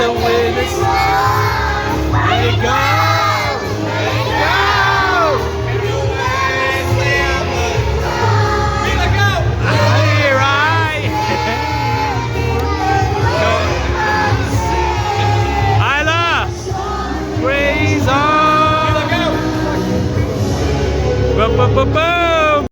The winners. Let it go. Let it go. Hey, right. Isla, praise on. Go.